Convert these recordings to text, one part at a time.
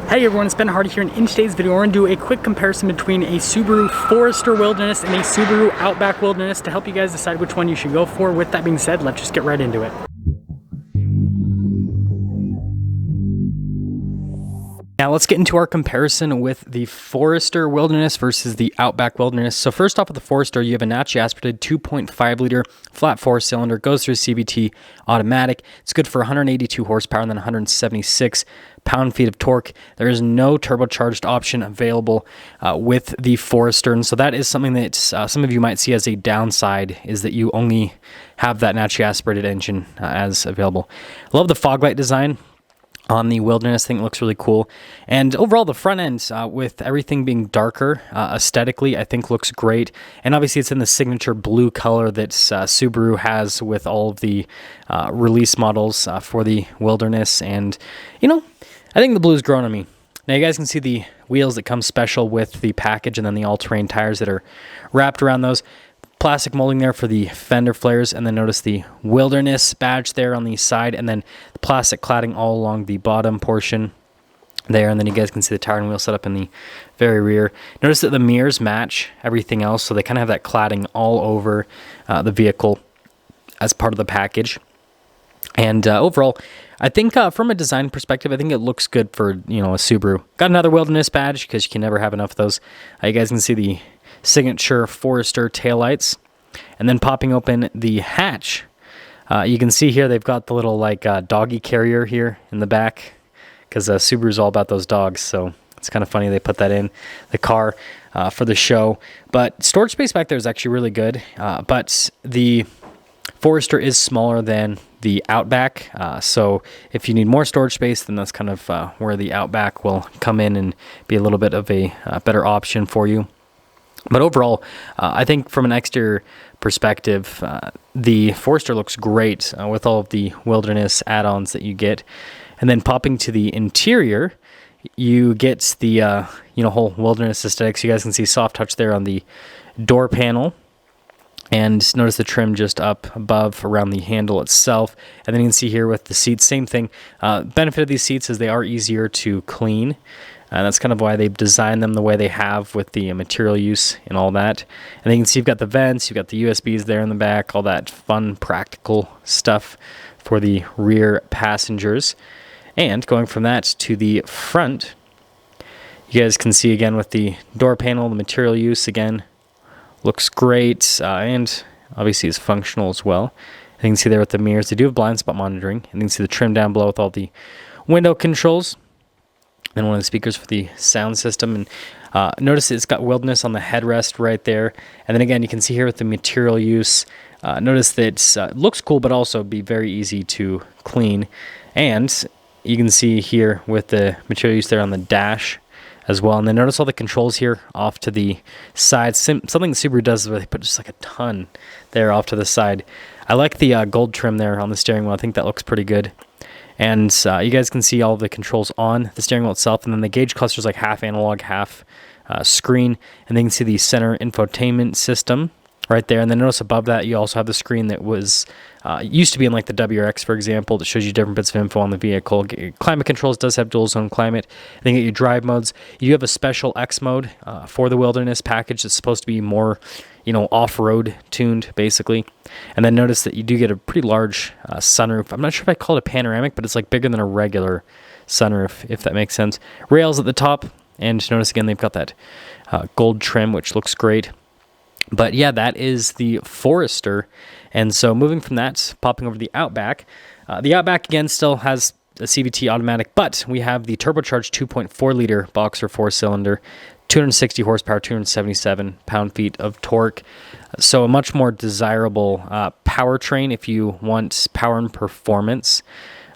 Hey everyone, it's Ben Hardy here, and in today's video we're going to do a quick comparison between a Subaru Forester Wilderness and a Subaru Outback Wilderness to help you guys decide which one you should go for. With that being said, let's just get right into it. Now let's get into our comparison with the Forester Wilderness versus the Outback Wilderness. So first off with the Forester, you have a naturally aspirated 2.5 liter flat 4-cylinder, goes through CVT automatic. It's good for 182 horsepower and then 176 pound-feet of torque. There is no turbocharged option available with the Forester, and so that is something that some of you might see as a downside, is that you only have that naturally aspirated engine as available. Love the fog light design on the Wilderness. I think it looks really cool. And overall, the front end, with everything being darker aesthetically, I think looks great. And obviously, it's in the signature blue color that Subaru has with all of the release models for the Wilderness. And, you know, I think the blue's grown on me. Now, you guys can see the wheels that come special with the package and then the all-terrain tires that are wrapped around those. Plastic molding there for the fender flares, and then notice the Wilderness badge there on the side, and then the plastic cladding all along the bottom portion there, and then you guys can see the tire and wheel setup in the very rear. Notice that the mirrors match everything else, so they kind of have that cladding all over the vehicle as part of the package. And overall, I think from a design perspective, I think it looks good for, you know, a Subaru. Got another Wilderness badge because you can never have enough of those. You guys can see the signature Forester taillights, and then popping open the hatch, you can see here they've got the little like doggy carrier here in the back, because Subaru's all about those dogs, so it's kind of funny they put that in the car for the show. But storage space back there is actually really good, but the Forester is smaller than the Outback, so if you need more storage space, then that's kind of where the Outback will come in and be a little bit of a better option for you. But overall, I think from an exterior perspective, the Forester looks great with all of the Wilderness add-ons that you get. And then popping to the interior, you get the whole Wilderness aesthetics. You guys can see soft touch there on the door panel. And notice the trim just up above around the handle itself. And then you can see here with the seats, same thing. Benefit of these seats is they are easier to clean. And that's kind of why they've designed them the way they have with the material use and all that. And then you can see you've got the vents, you've got the USBs there in the back, all that fun, practical stuff for the rear passengers. And going from that to the front, you guys can see again with the door panel, the material use again looks great, and obviously is functional as well. And you can see there with the mirrors, they do have blind spot monitoring. And you can see the trim down below with all the window controls. Then one of the speakers for the sound system, and notice it's got Wilderness on the headrest right there. And then again, you can see here with the material use, notice that it looks cool, but also be very easy to clean. And you can see here with the material use there on the dash as well. And then notice all the controls here off to the side. Something Subaru does is where they put just like a ton there off to the side. I like the gold trim there on the steering wheel. I think that looks pretty good. And you guys can see all of the controls on the steering wheel itself, and then the gauge cluster is like half analog, half screen, and then you can see the center infotainment system right there. And then notice above that you also have the screen that was used to be in like the WRX, for example, that shows you different bits of info on the vehicle. Climate controls does have dual zone climate. Then you get your drive modes. You have a special X mode for the Wilderness package that's supposed to be more, you know, off-road tuned basically. And then notice that you do get a pretty large sunroof. I'm not sure if I call it a panoramic, but it's like bigger than a regular sunroof, if that makes sense. Rails at the top, and notice again they've got that gold trim, which looks great. But yeah, that is the Forester. And so moving from that, popping over the Outback. The Outback again still has a CVT automatic, but we have the turbocharged 2.4 liter boxer 4-cylinder, 260 horsepower, 277 pound-feet of torque. So a much more desirable powertrain if you want power and performance,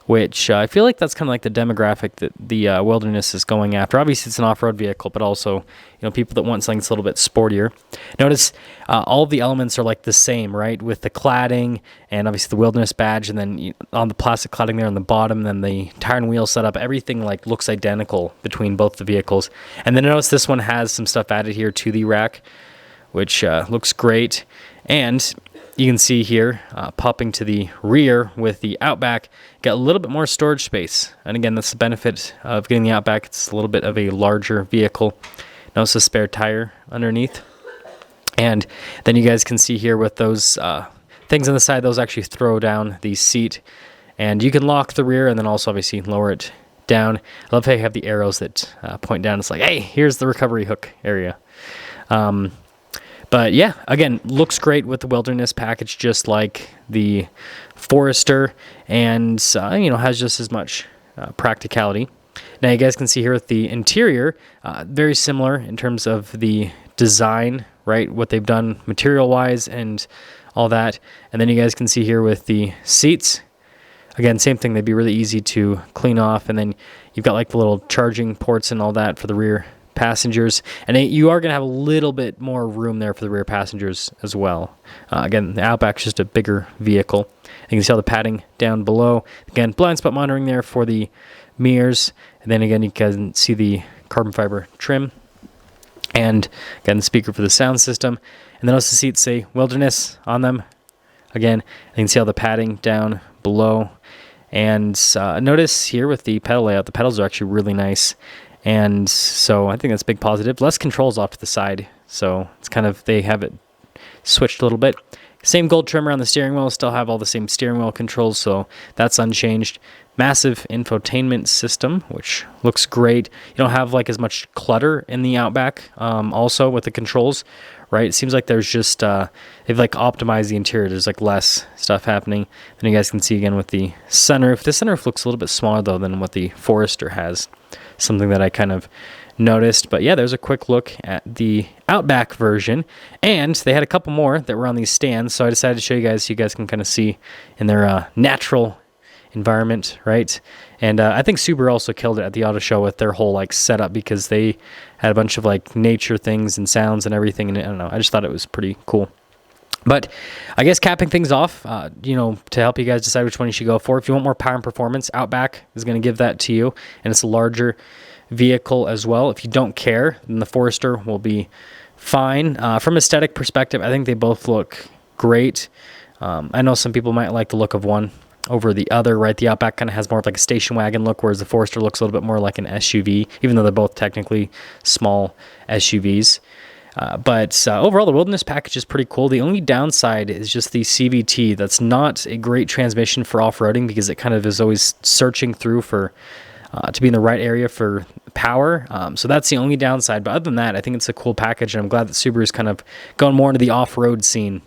which I feel like that's kind of like the demographic that the Wilderness is going after. Obviously, it's an off-road vehicle, but also, you know, people that want something that's a little bit sportier. Notice all of the elements are like the same, right? With the cladding and obviously the Wilderness badge, and then on the plastic cladding there on the bottom, then the tire and wheel setup, everything like looks identical between both the vehicles. And then notice this one has some stuff added here to the rack, which looks great. And you can see here, popping to the rear with the Outback, got a little bit more storage space. And again, that's the benefit of getting the Outback. It's a little bit of a larger vehicle. Notice a spare tire underneath. And then you guys can see here with those things on the side, those actually throw down the seat. And you can lock the rear and then also obviously lower it down. I love how you have the arrows that point down. It's like, hey, here's the recovery hook area. But yeah, again, looks great with the Wilderness package, just like the Forester, and has just as much practicality. Now you guys can see here with the interior, very similar in terms of the design, right? What they've done material-wise and all that. And then you guys can see here with the seats. Again, same thing. They'd be really easy to clean off. And then you've got like the little charging ports and all that for the rear passengers. And you are going to have a little bit more room there for the rear passengers as well. Again, the Outback's just a bigger vehicle. You can see all the padding down below. Again, blind spot monitoring there for the mirrors. And then again, you can see the carbon fiber trim. And again, the speaker for the sound system. And then also the seats say Wilderness on them. Again, you can see all the padding down below. And notice here with the pedal layout, the pedals are actually really nice. And so I think that's a big positive. Less controls off to the side. So it's kind of, they have it switched a little bit. Same gold trimmer on the steering wheel, still have all the same steering wheel controls, so that's unchanged. Massive infotainment system, which looks great. You don't have like as much clutter in the Outback also with the controls, right? It seems like there's just, they've like optimized the interior. There's like less stuff happening. Then you guys can see again with the sunroof. The sunroof looks a little bit smaller though than what the Forester has. Something that I kind of noticed. But yeah, there's a quick look at the Outback version. And they had a couple more that were on these stands, so I decided to show you guys so you guys can kind of see in their natural environment, right? And I think Subaru also killed it at the auto show with their whole like setup, because they had a bunch of like nature things and sounds and everything, and I don't know, I just thought it was pretty cool. But I guess capping things off, to help you guys decide which one you should go for. If you want more power and performance, Outback is going to give that to you, and it's a larger vehicle as well. If you don't care, then the Forester will be fine. From aesthetic perspective, I think they both look great. I know some people might like the look of one over the other, right? The Outback kind of has more of like a station wagon look, whereas the Forester looks a little bit more like an SUV, even though they're both technically small SUVs. But overall, the Wilderness package is pretty cool. The only downside is just the CVT. That's not a great transmission for off-roading, because it kind of is always searching through for to be in the right area for power. So that's the only downside. But other than that, I think it's a cool package, and I'm glad that Subaru's kind of going more into the off-road scene.